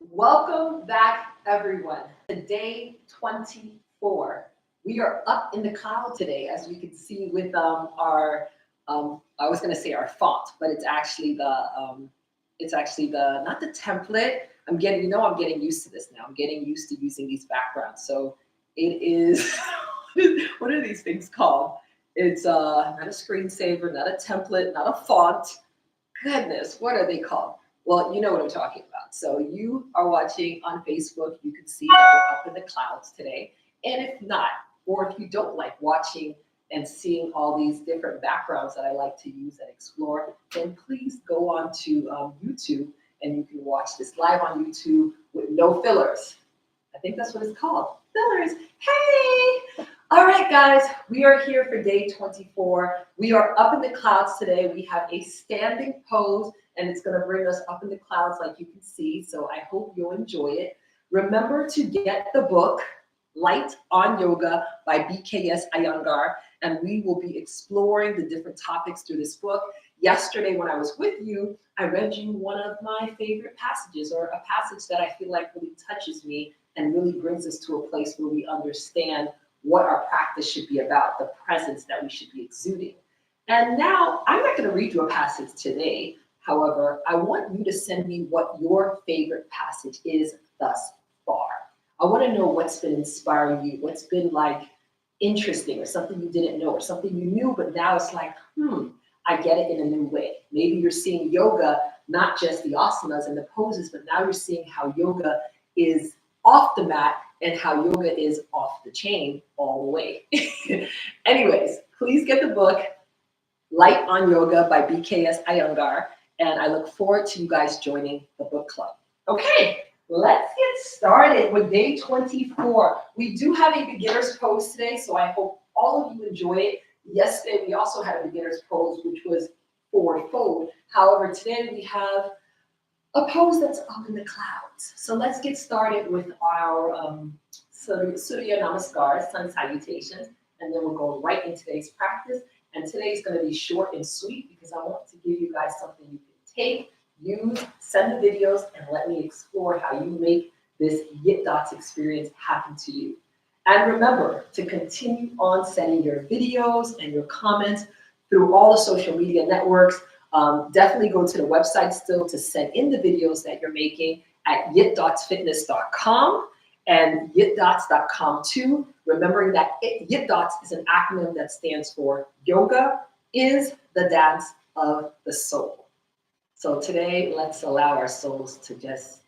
Welcome back, everyone, to day 24. We are up in the cloud today, as we can see with our, I was going to say our font, but it's actually the, not the template. I'm getting used to this now. I'm getting used to using these backgrounds. So it is, what are these things called? It's not a screensaver, not a template, not a font. Goodness, what are they called? Well, you know what I'm talking about. So you are watching on Facebook. You can see that we're up in the clouds today. And if not, or if you don't like watching and seeing all these different backgrounds that I like to use and explore, then please go on to YouTube and you can watch this live on YouTube with no fillers. I think that's what it's called. Fillers. Hey! All right, guys, we are here for day 24. We are up in the clouds today. We have a standing pose, and it's going to bring us up in the clouds like you can see. So I hope you'll enjoy it. Remember to get the book, Light on Yoga by BKS Iyengar, and we will be exploring the different topics through this book. Yesterday, when I was with you, I read you one of my favorite passages, or a passage that I feel like really touches me and really brings us to a place where we understand what our practice should be about, the presence that we should be exuding. And now, I'm not going to read you a passage today. However, I want you to send me what your favorite passage is thus far. I want to know what's been inspiring you, what's been like interesting, or something you didn't know, or something you knew, but now it's like, I get it in a new way. Maybe you're seeing yoga, not just the asanas and the poses, but now you're seeing how yoga is off the mat and how yoga is off the chain all the way. Anyways, please get the book, Light on Yoga by BKS Iyengar, and I look forward to you guys joining the book club. Okay, let's get started with day 24. We do have a beginner's pose today, so I hope all of you enjoy it. Yesterday, we also had a beginner's pose, which was forward fold. However, today we have a pose that's up in the clouds. So let's get started with our Surya Namaskar, sun salutations, and then we'll go right into today's practice. And today's going to be short and sweet because I want to give you guys something you can take, use, send the videos, and let me explore how you make this Yitdots experience happen to you. And remember to continue on sending your videos and your comments through all the social media networks. Definitely go to the website still to send in the videos that you're making at yitdotsfitness.com and yitdots.com too. Remembering that Yitdots is an acronym that stands for Yoga is the Dance of the Soul. So today, let's allow our souls to just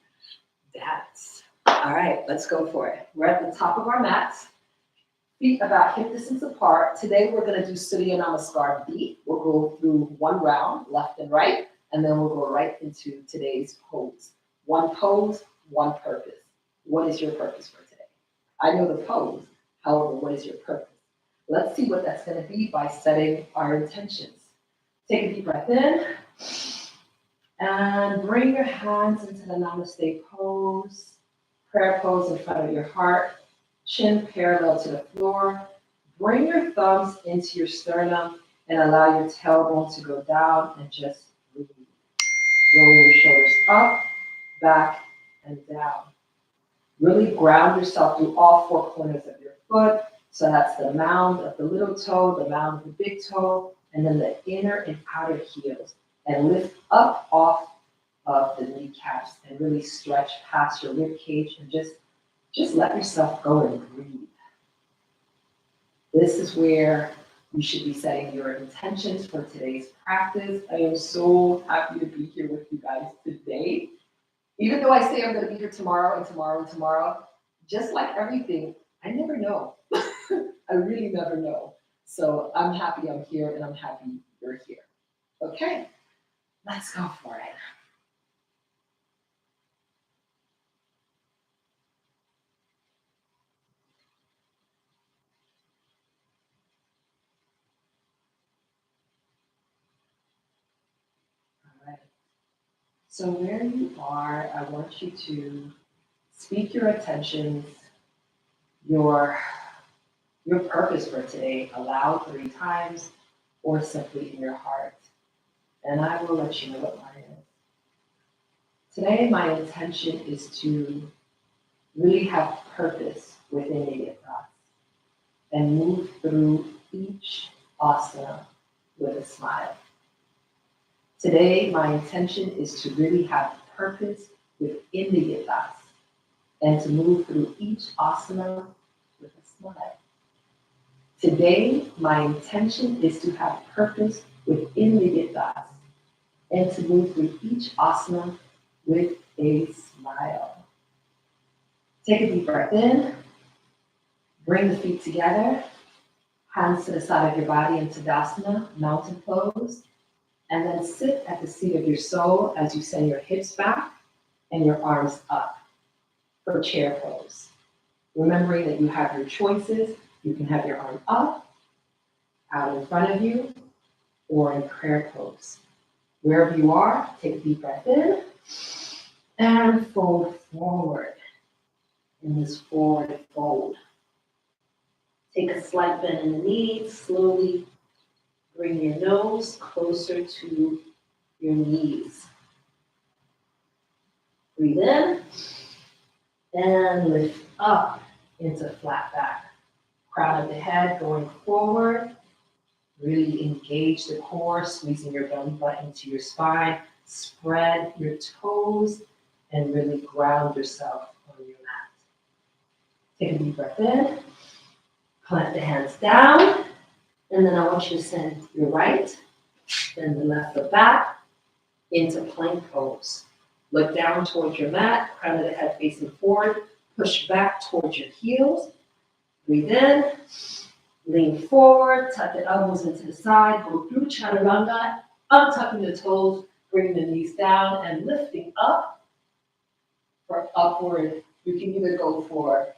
dance. All right, let's go for it. We're at the top of our mats. Feet about hip distance apart. Today we're going to do Surya Namaskar B. We'll go through one round, left and right, and then we'll go right into today's pose. One pose, one purpose. What is your purpose for today? I know the pose. However, what is your purpose? Let's see what that's going to be by setting our intentions. Take a deep breath in and bring your hands into the Namaste pose. Prayer pose in front of your heart. Chin parallel to the floor. Bring your thumbs into your sternum and allow your tailbone to go down and just breathe. Roll your shoulders up, back, and down. Really ground yourself through all four corners of your foot. So that's the mound of the little toe, the mound of the big toe, and then the inner and outer heels. And lift up off of the kneecaps and really stretch past your rib cage and just let yourself go and breathe. This is where you should be setting your intentions for today's practice. I am so happy to be here with you guys today. Even though I say I'm going to be here tomorrow and tomorrow and tomorrow, just like everything, I never know. I really never know. So I'm happy I'm here and I'm happy you're here. Okay, let's go for it. So where you are, I want you to speak your intentions, your purpose for today aloud 3 times or simply in your heart. And I will let you know what mine is. Today, my intention is to really have purpose within the Yitdots and move through each asana with a smile. Today, my intention is to really have purpose within the Yitdots and to move through each asana with a smile. Today, my intention is to have purpose within the Yitdots and to move through each asana with a smile. Take a deep breath in, bring the feet together, hands to the side of your body in Tadasana, mountain pose, and then sit at the seat of your soul as you send your hips back and your arms up for chair pose. Remembering that you have your choices, you can have your arm up, out in front of you, or in prayer pose. Wherever you are, take a deep breath in and fold forward in this forward fold. Take a slight bend in the knees, slowly bring your nose closer to your knees. Breathe in and lift up into flat back. Crown of the head going forward. Really engage the core, squeezing your belly button into your spine. Spread your toes and really ground yourself on your mat. Take a deep breath in. Plant the hands down. And then I want you to send your right, then the left foot back into plank pose. Look down towards your mat, crown of the head facing forward. Push back towards your heels. Breathe in. Lean forward, tuck the elbows into the side, go through chaturanga, untucking the toes, bringing the knees down and lifting up for upward. You can either go for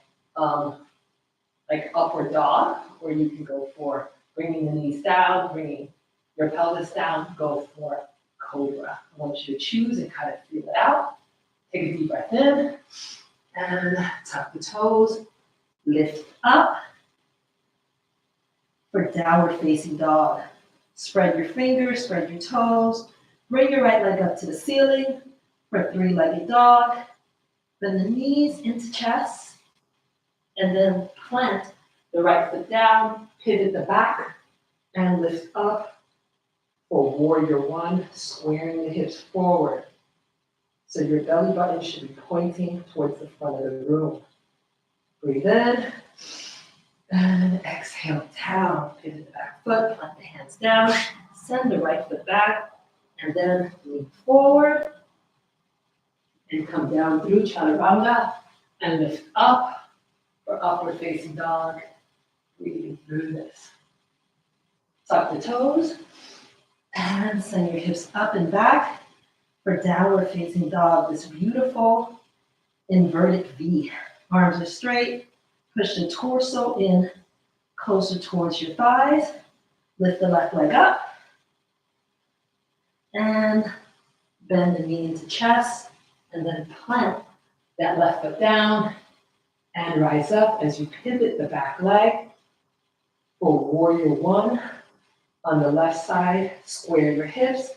like upward dog, or you can go for bringing the knees down, bringing your pelvis down, go for cobra. I want you to choose and kind of feel it out. Take a deep breath in and tuck the toes, lift up. For downward facing dog. Spread your fingers, spread your toes. Bring your right leg up to the ceiling for three-legged dog. Bend the knees into chest. And then plant the right foot down, pivot the back, and lift up for warrior one, squaring the hips forward. So your belly button should be pointing towards the front of the room. Breathe in. And exhale down, pivot the back foot, plant the hands down, send the right foot back, and then lean forward and come down through chaturanga and lift up for upward facing dog, breathing through this. Tuck the toes and send your hips up and back for downward facing dog, this beautiful inverted V. Arms are straight. Push the torso in closer towards your thighs. Lift the left leg up. And bend the knee into chest. And then plant that left foot down. And rise up as you pivot the back leg for warrior one. On the left side, square your hips.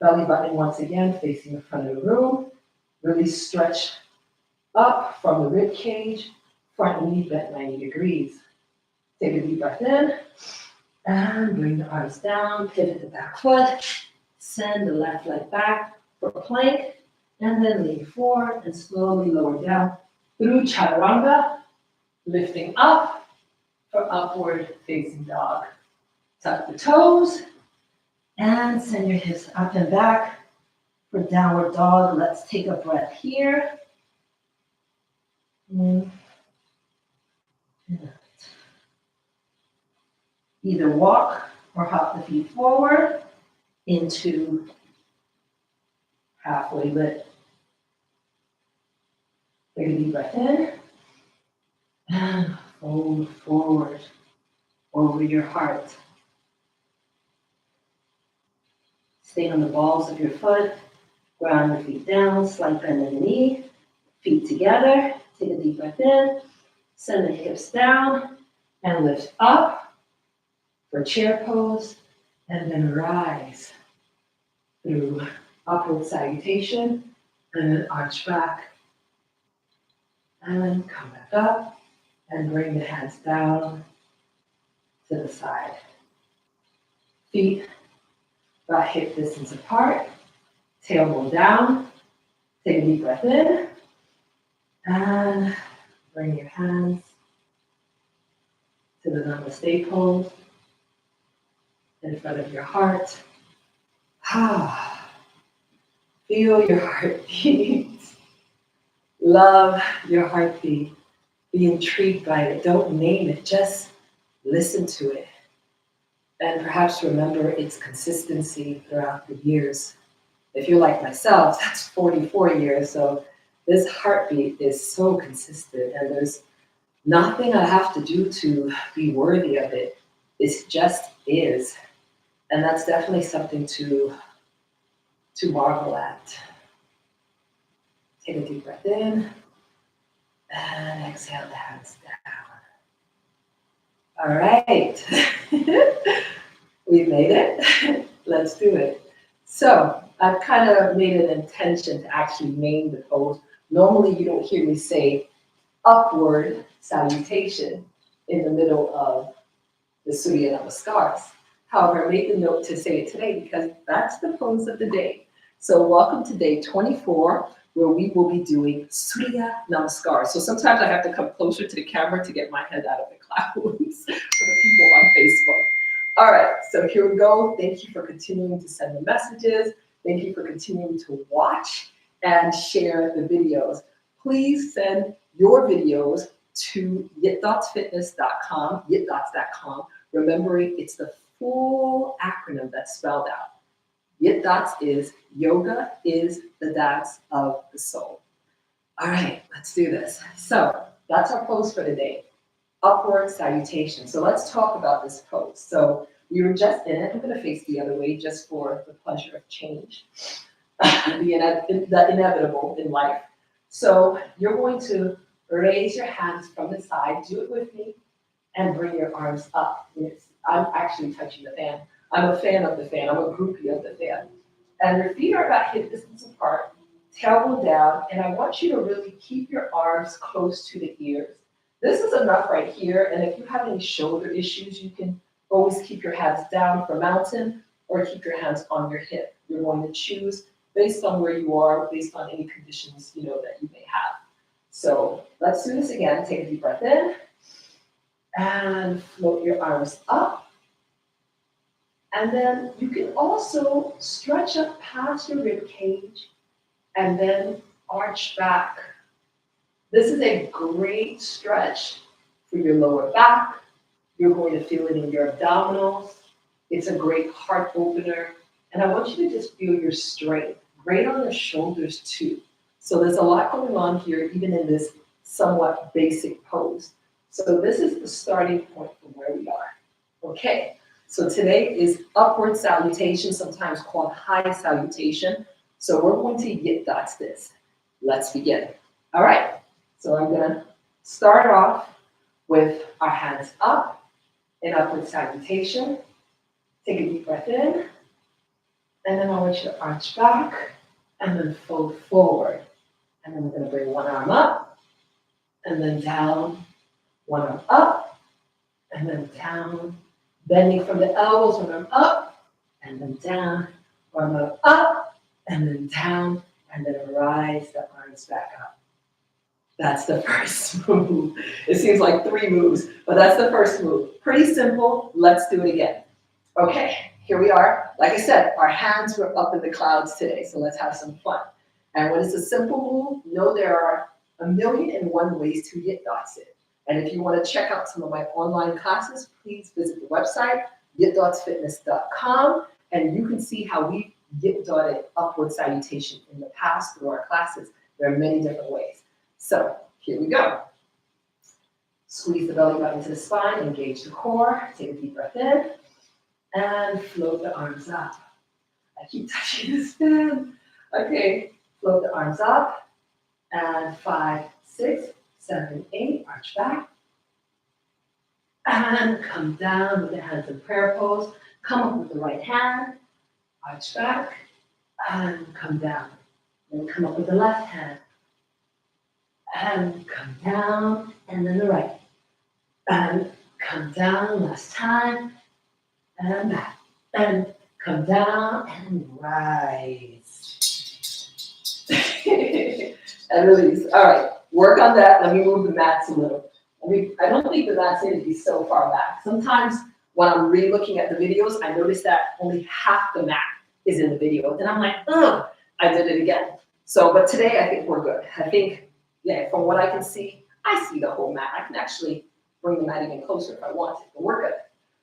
Belly button once again facing the front of the room. Really stretch up from the rib cage. Front knee bent 90 degrees. Take a deep breath in and bring the arms down, pivot the back foot, send the left leg back for a plank, and then lean forward and slowly lower down through chaturanga, lifting up for upward facing dog. Tuck the toes and send your hips up and back for downward dog. Let's take a breath here. In. Either walk or hop the feet forward into halfway lift. Take a deep breath in and fold forward over your heart. Stay on the balls of your foot, ground your feet down, slight bend in the knee, feet together. Take a deep breath in, send the hips down and lift up for chair pose, and then rise through upward salutation and then arch back, and then come back up, and bring the hands down to the side. Feet about hip distance apart, tailbone down. Take a deep breath in, and bring your hands to the Namaste pose in front of your heart. Feel your heartbeat. Love your heartbeat. Be intrigued by it. Don't name it, just listen to it. And perhaps remember its consistency throughout the years. If you're like myself, that's 44 years, so this heartbeat is so consistent, and there's nothing I have to do to be worthy of it. It just is. And that's definitely something to marvel at. Take a deep breath in, and exhale the hands down. All right. We've made it. Let's do it. So I've kind of made an intention to actually name the pose. Normally you don't hear me say upward salutation in the middle of the Surya Namaskars. However, I made the note to say it today because that's the pose of the day. So welcome to day 24, where we will be doing Surya Namaskar. So sometimes I have to come closer to the camera to get my head out of the clouds for the people on Facebook. All right, so here we go. Thank you for continuing to send the messages. Thank you for continuing to watch and share the videos. Please send your videos to yitdotsfitness.com, remembering it's the full acronym that's spelled out. Yitdots is yoga is the dance of the soul. All right, let's do this. So that's our pose for today. Upward salutation. So let's talk about this pose. So we were just in it. I'm going to face the other way just for the pleasure of change, the inevitable in life. So you're going to raise your hands from the side. Do it with me and bring your arms up. I'm actually touching the fan. I'm a fan of the fan. I'm a groupie of the fan. And your feet are about hip distance apart, tailbone down, and I want you to really keep your arms close to the ears. This is enough right here, and if you have any shoulder issues, you can always keep your hands down for mountain or keep your hands on your hip. You're going to choose based on where you are, based on any conditions that you may have. So let's do this again. Take a deep breath in and float your arms up. And then you can also stretch up past your rib cage and then arch back. This is a great stretch for your lower back. You're going to feel it in your abdominals. It's a great heart opener. And I want you to just feel your strength. Great on the shoulders too. So there's a lot going on here, even in this somewhat basic pose. So this is the starting point from where we are. Okay, so today is upward salutation, sometimes called high salutation. So we're going to Yitdots this. Let's begin. All right. So I'm going to start off with our hands up in upward salutation. Take a deep breath in. And then I want you to arch back and then fold forward. And then we're going to bring one arm up and then down, one arm up and then down. Bending from the elbows, one arm up and then down, one arm up and then down, and then rise the arms back up. That's the first move. It seems like 3 moves, but that's the first move. Pretty simple. Let's do it again. Okay, here we are. Like I said, our hands were up in the clouds today, so let's have some fun. And when it's a simple move, know there are 1,000,001 ways to Yitdots it. And if you want to check out some of my online classes, please visit the website, Yitdotsfitness.com, and you can see how we Yitdotted upward salutation in the past through our classes. There are many different ways. So here we go. Squeeze the belly button to the spine, engage the core, take a deep breath in, and float the arms up. I keep touching this fan. Okay, float the arms up, and 5, 6, 7, 8, arch back. And come down with the hands in prayer pose. Come up with the right hand, arch back, and come down. and come up with the left hand. And come down, and then the right. And come down last time, and back. And come down and rise. And release. All right, work on that. Let me move the mats a little. I don't think the mats need to be so far back. Sometimes when I'm re-looking at the videos, I notice that only half the mat is in the video. Then I'm like, ugh, I did it again. So, but today I think we're good. I think, yeah, from what I can see, I see the whole mat. I can actually bring the mat even closer if I want to, but we're good.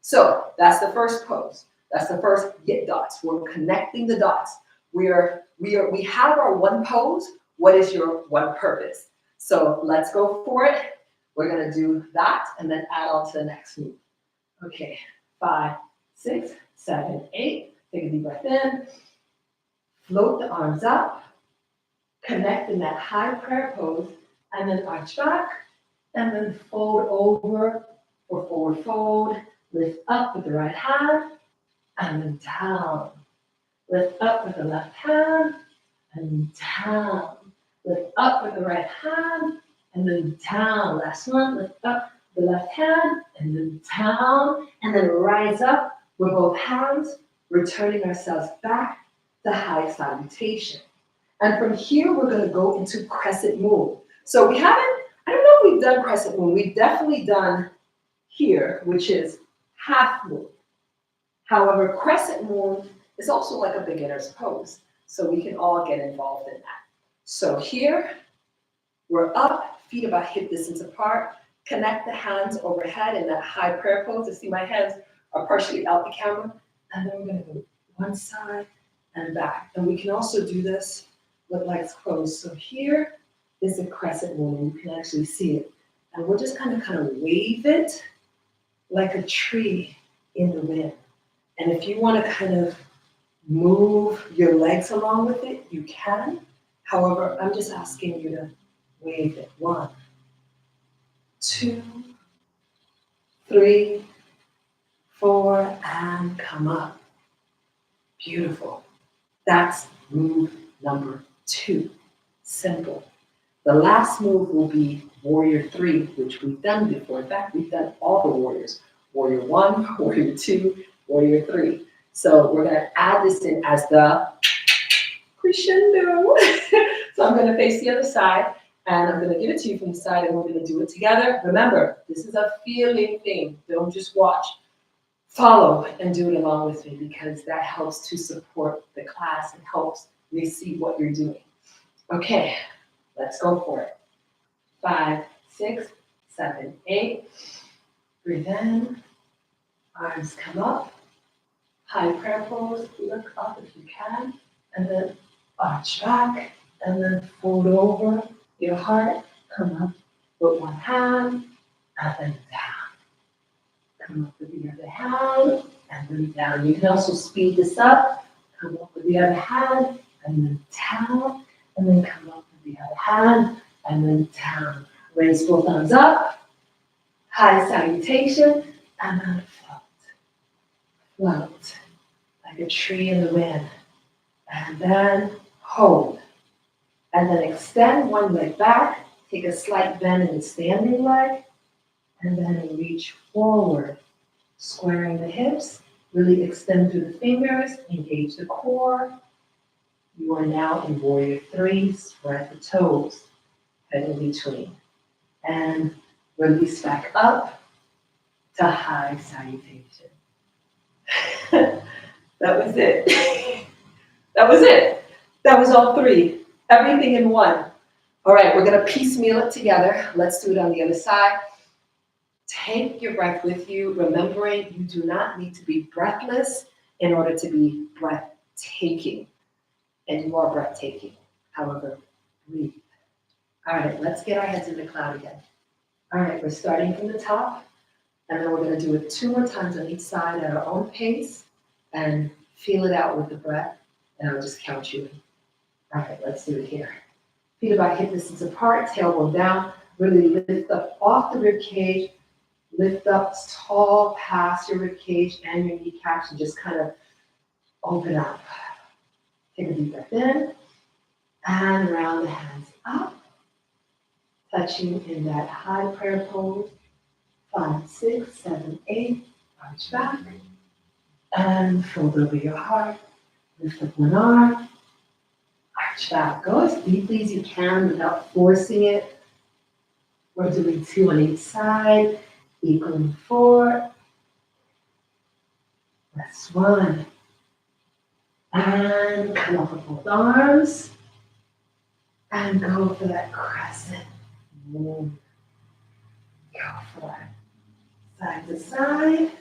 So that's the first pose. That's the first Yitdots. We're connecting the dots. We have our one pose. What is your one purpose? So let's go for it. We're gonna do that and then add on to the next move. Okay, 5, 6, 7, 8. Take a deep breath in. Float the arms up. Connect in that high prayer pose, and then arch back, and then fold over or forward fold. Lift up with the right hand, and then down. Lift up with the left hand, and down. Lift up with the right hand, and then down. Last one, lift up the left hand, and then down, and then rise up with both hands, returning ourselves back to high salutation. And from here, we're going to go into crescent moon. So we haven't, I don't know if we've done crescent moon. We've definitely done here, which is half moon. However, crescent moon is also like a beginner's pose. So we can all get involved in that. So here, we're up, feet about hip distance apart. Connect the hands overhead in that high prayer pose. You see my hands are partially out the camera. And then we're going to go one side and back. And we can also do this with legs closed. So here is a crescent moon. You can actually see it. And we're just kind of wave it like a tree in the wind. And if you want to kind of move your legs along with it, you can. However, I'm just asking you to wave it. 1, 2, 3, 4, and come up. Beautiful. That's move number 2. Simple. The last move will be Warrior 3, which we've done before. In fact, we've done all the warriors. Warrior 1, Warrior 2, Warrior 3. So we're going to add this in as the crescendo. So I'm going to face the other side, and I'm going to give it to you from the side, and we're going to do it together. Remember, this is a feeling thing. Don't just watch. Follow and do it along with me, because that helps to support the class and helps me see what you're doing. Okay, let's go for it. 5, 6, 7, 8. Breathe in. Arms come up. High prayer pose. Look up if you can. And then arch back. And then fold over your heart. Come up with one hand. And then down. Come up with the other hand. And then down. You can also speed this up. Come up with the other hand. And then down. And then come up with the other hand. And then down. Raise both arms up. High salutation. And then float. Float. Like a tree in the wind. And then hold. And then extend one leg back. Take a slight bend in the standing leg. And then reach forward. Squaring the hips. Really extend through the fingers. Engage the core. You are now in Warrior 3. Spread the toes. Head in between. And release back up to high salutation. That was it. That was it. That was all 3. Everything in one. All right, we're going to piecemeal it together. Let's do it on the other side. Take your breath with you, remembering you do not need to be breathless in order to be breathtaking. And you are breathtaking. However, breathe. All right, let's get our heads in the cloud again. All right, we're starting from the top, and then we're going to do it 2 more times on each side at our own pace, and feel it out with the breath, and I'll just count you in. All right, let's do it here. Feet about hip distance apart, tailbone down, really lift up off the rib cage, lift up tall past your rib cage and your kneecaps, and just kind of open up. Take a deep breath in. And round the hands up, touching in that high prayer pose. 5, 6, 7, 8, arch back. And fold over your heart. Lift up one arm. Arch back. Go as deeply as you can without forcing it. We're doing 2 on each side, equaling 4. That's 1. And come up with both arms. And go for that crescent moon. Go for it. Side to side.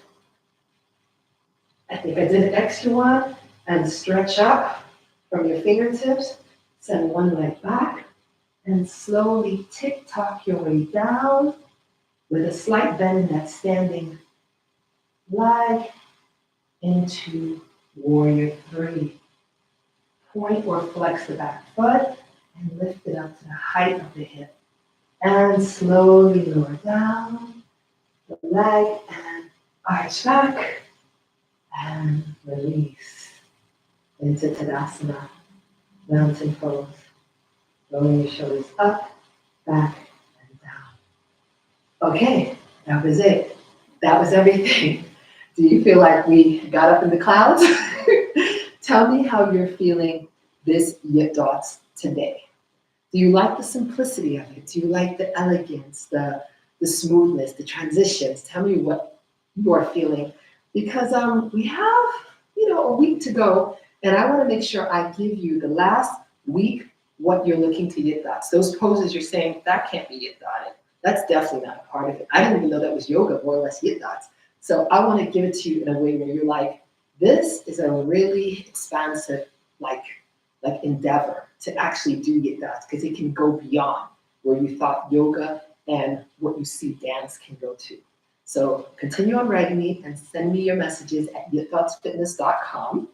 I think I did an extra one. And stretch up from your fingertips. Send one leg back. And slowly tick-tock your way down with a slight bend in that standing leg into warrior 3. Point or flex the back foot and lift it up to the height of the hip. And slowly lower down the leg and arch back and release into Tadasana, mountain pose. Rolling your shoulders up, back, and down. Okay, that was it. That was everything. Do you feel like we got up in the clouds? Tell me how you're feeling this Yitdots today. Do you like the simplicity of it? Do you like the elegance, the smoothness, the transitions? Tell me what you are feeling. Because we have, a week to go, and I want to make sure I give you the last week what you're looking to Yitdots. Those poses you're saying, that can't be Yitdotted. That's definitely not a part of it. I didn't even know that was yoga, more or less Yitdots. So I want to give it to you in a way where you're like, this is a really expansive, like endeavor to actually do Yitdots, because it can go beyond where you thought yoga and what you see dance can go to. So continue on writing me and send me your messages at yitdotsfitness.com.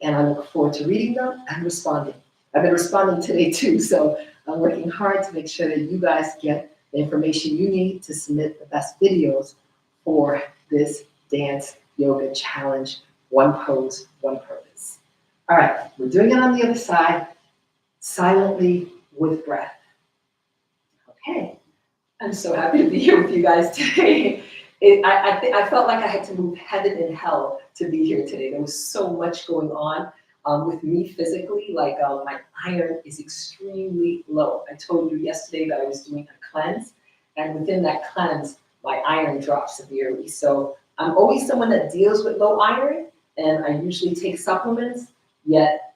And I look forward to reading them and responding. I've been responding today too, so I'm working hard to make sure that you guys get the information you need to submit the best videos for this dance yoga challenge, one pose, one purpose. All right, we're doing it on the other side, silently with breath. Okay, I'm so happy to be here with you guys today. I felt like I had to move heaven and hell to be here today. There was so much going on with me physically. Like my iron is extremely low. I told you yesterday that I was doing a cleanse, and within that cleanse, my iron dropped severely. So I'm always someone that deals with low iron, and I usually take supplements, yet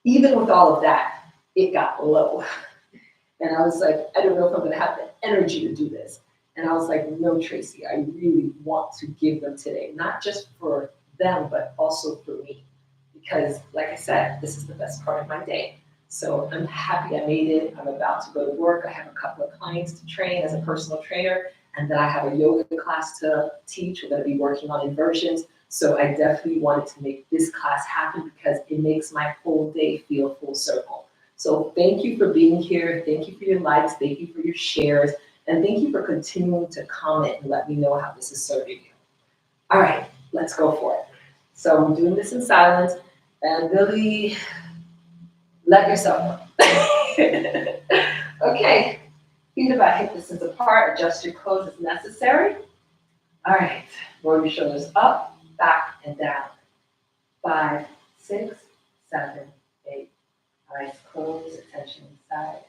even with all of that, it got low. And I was like, I don't know if I'm gonna have the energy to do this. And I was like, no, Tracy, I really want to give them today, not just for them, but also for me. Because like I said, this is the best part of my day. So I'm happy I made it. I'm about to go to work. I have a couple of clients to train as a personal trainer, and then I have a yoga class to teach. We're gonna be working on inversions. So I definitely wanted to make this class happen because it makes my whole day feel full circle. So thank you for being here. Thank you for your likes. Thank you for your shares. And thank you for continuing to comment and let me know how this is serving you. All right, let's go for it. So I'm doing this in silence, and really let yourself go. Okay, feet about hip distance apart, adjust your clothes as necessary. All right, roll your shoulders up, back, and down. 5, 6, 7, 8. Eyes closed, attention inside.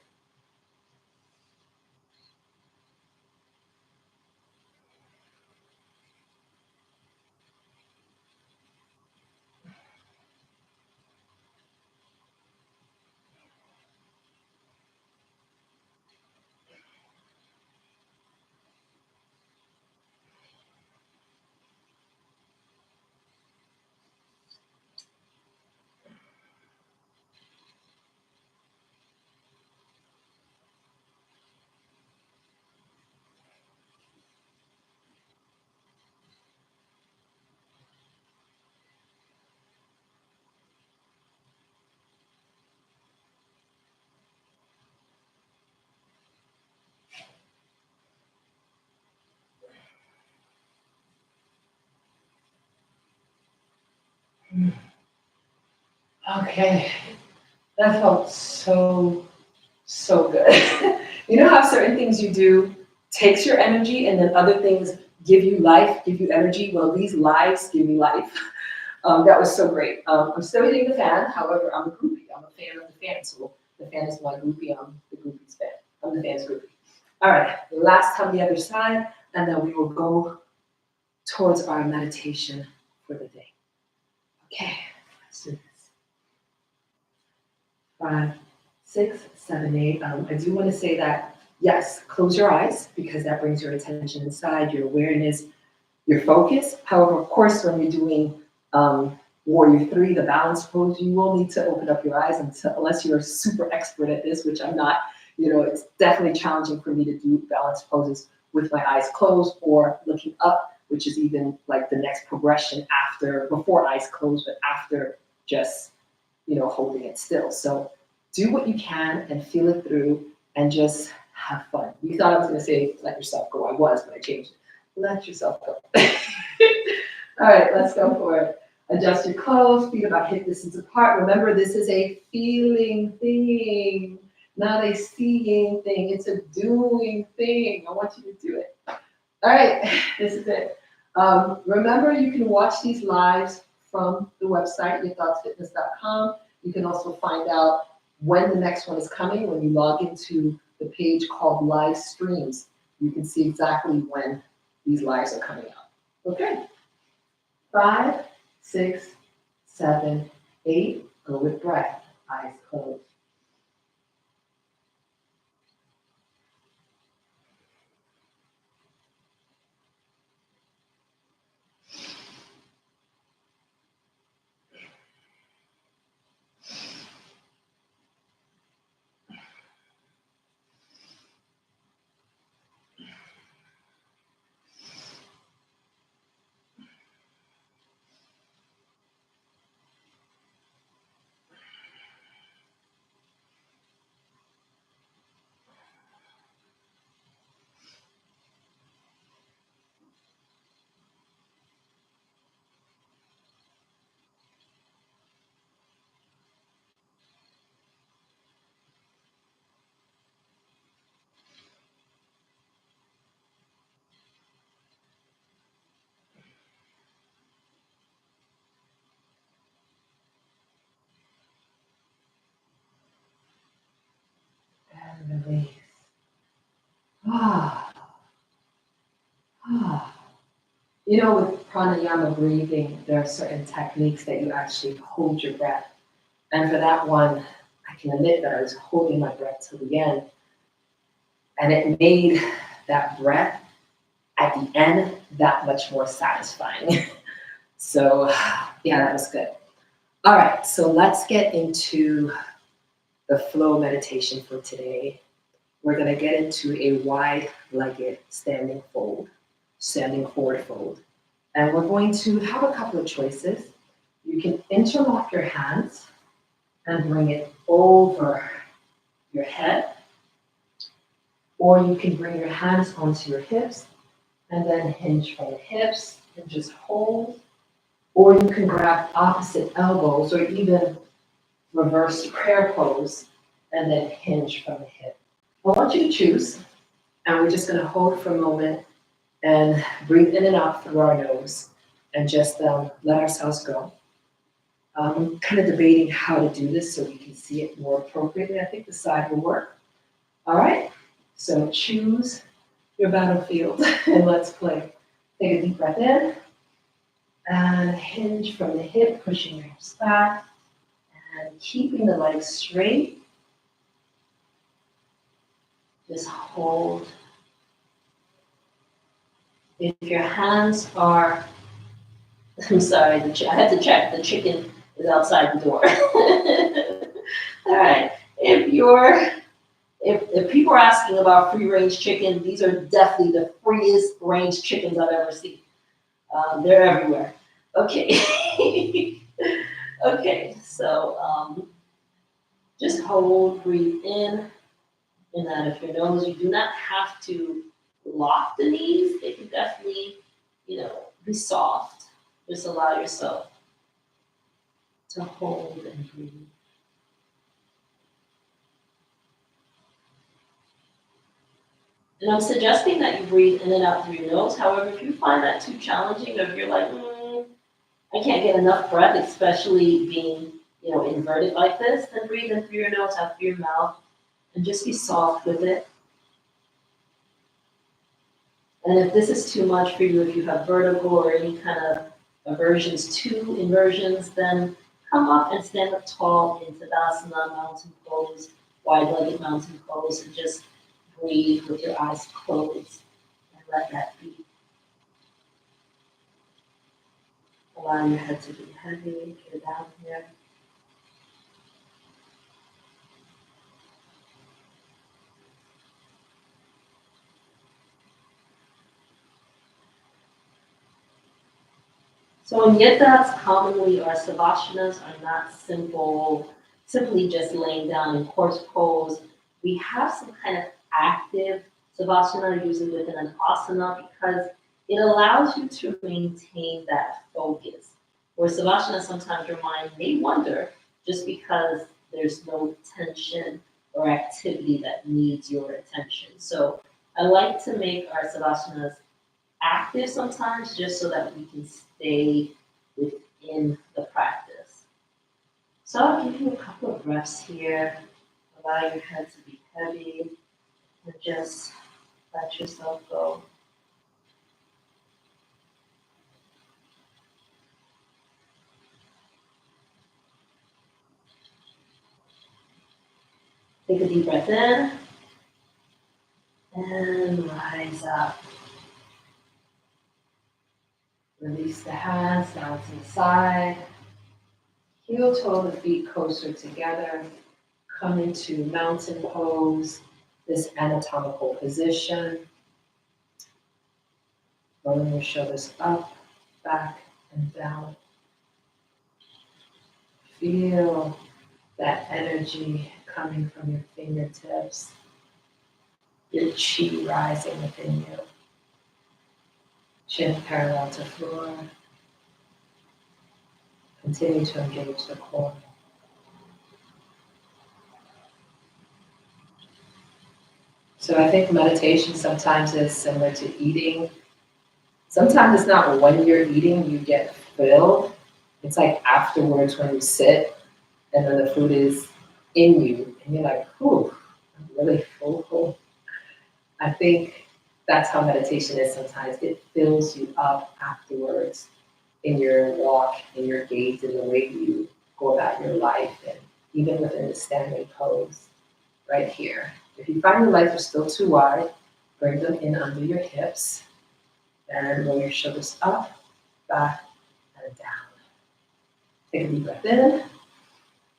Okay, That felt so, so good. You know how certain things you do takes your energy and then other things give you life, give you energy? Well, these lives give me life. That was so great. I'm still hitting the fan. However, I'm a groupie. I'm a fan of the fan. So the fan is my groupie. I'm the groupie's fan. I'm the fan's groupie. All right, last time the other side, and then we will go towards our meditation for the day. Okay, let's do this. 5, 6, 7, 8. I do want to say that, yes, close your eyes because that brings your attention inside, your awareness, your focus. However, of course, when you're doing Warrior 3, the balance pose, you will need to open up your eyes unless you're super expert at this, which I'm not. You know, it's definitely challenging for me to do balance poses with my eyes closed or looking up, which is even like the next progression before eyes closed, but after just, holding it still. So do what you can and feel it through and just have fun. You thought I was going to say, let yourself go. I was, but I changed it. Let yourself go. All right, let's go for it. Adjust your clothes, feet about hip distance apart. Remember, this is a feeling thing, not a seeing thing. It's a doing thing. I want you to do it. All right, this is it. Remember, you can watch these lives from the website, yitdotsfitness.com. You can also find out when the next one is coming. When you log into the page called live streams, you can see exactly when these lives are coming out. Okay. 5, 6, 7, 8. Go with breath. Eyes closed. And release. With pranayama breathing, there are certain techniques that you actually hold your breath. And for that one, I can admit that I was holding my breath till the end. And it made that breath at the end that much more satisfying. So, yeah, that was good. All right, so let's get into the flow meditation for today. We're going to get into a wide-legged standing forward fold. And we're going to have a couple of choices. You can interlock your hands and bring it over your head, or you can bring your hands onto your hips and then hinge from the hips and just hold, or you can grab opposite elbows or even reverse prayer pose and then hinge from the hip. I want you to choose, and we're just going to hold for a moment and breathe in and out through our nose and just let ourselves go. I'm kind of debating how to do this so we can see it more appropriately. I think the side will work. All right, so choose your battlefield and let's play. Take a deep breath in and hinge from the hip, pushing your hips back and keeping the legs straight. Just hold. If your hands are, I'm sorry, I had to check, the chicken is outside the door. All right, if people are asking about free range chicken, these are definitely the freest range chickens I've ever seen. They're everywhere. Okay. Okay, so just hold, breathe in and out of your nose. You do not have to lock the knees. They can definitely, be soft. Just allow yourself to hold and breathe. And I'm suggesting that you breathe in and out through your nose. However, if you find that too challenging, or if you're like, I can't get enough breath, especially being, inverted like this, then breathe in through your nose, out through your mouth, and just be soft with it. And if this is too much for you, if you have vertigo or any kind of aversions to inversions, then come up and stand up tall in Tadasana, mountain pose, wide-legged mountain pose, and just breathe with your eyes closed and let that be. Allow your head to be heavy, get it down here. So in Yitdots, commonly our savashanas are not simply just laying down in horse pose. We have some kind of active savasana, usually within an asana, because it allows you to maintain that focus. Where savasana, sometimes your mind may wander just because there's no tension or activity that needs your attention. So I like to make our savasanas active sometimes just so that we can stay within the practice. So I'll give you a couple of breaths here. Allow your head to be heavy and just let yourself go. Take a deep breath in and rise up. Release the hands down to the side. Heel toe the feet closer together. Come into mountain pose, this anatomical position. Rolling your shoulders up, back, and down. Feel that energy coming from your fingertips. Your chi rising within you. Chin parallel to floor. Continue to engage the core. So I think meditation sometimes is similar to eating. Sometimes it's not when you're eating you get filled. It's like afterwards when you sit and then the food is in you and you're like, whew, I'm really full. I think that's how meditation is sometimes. It fills you up afterwards in your walk, in your gait, in the way you go about your life, and even within the standing pose right here. If you find your legs are still too wide, bring them in under your hips and roll your shoulders up, back, and down. Take a deep breath in.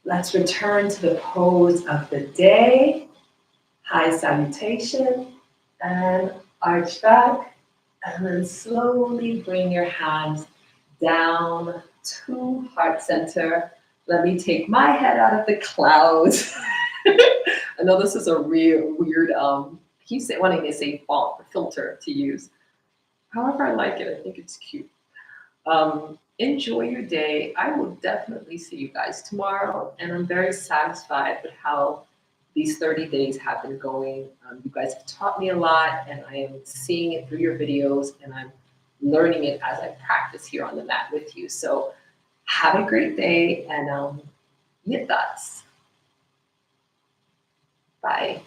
Let's return to the pose of the day. High salutation and arch back, and then slowly bring your hands down to heart center. Let me take my head out of the clouds. I know this is a real weird, keep wanting to say font or filter to use. However I like it, I think it's cute. Enjoy your day. I will definitely see you guys tomorrow, and I'm very satisfied with how these 30 days have been going. You guys have taught me a lot, and I am seeing it through your videos, and I'm learning it as I practice here on the mat with you. So have a great day, and Yitdots. Bye.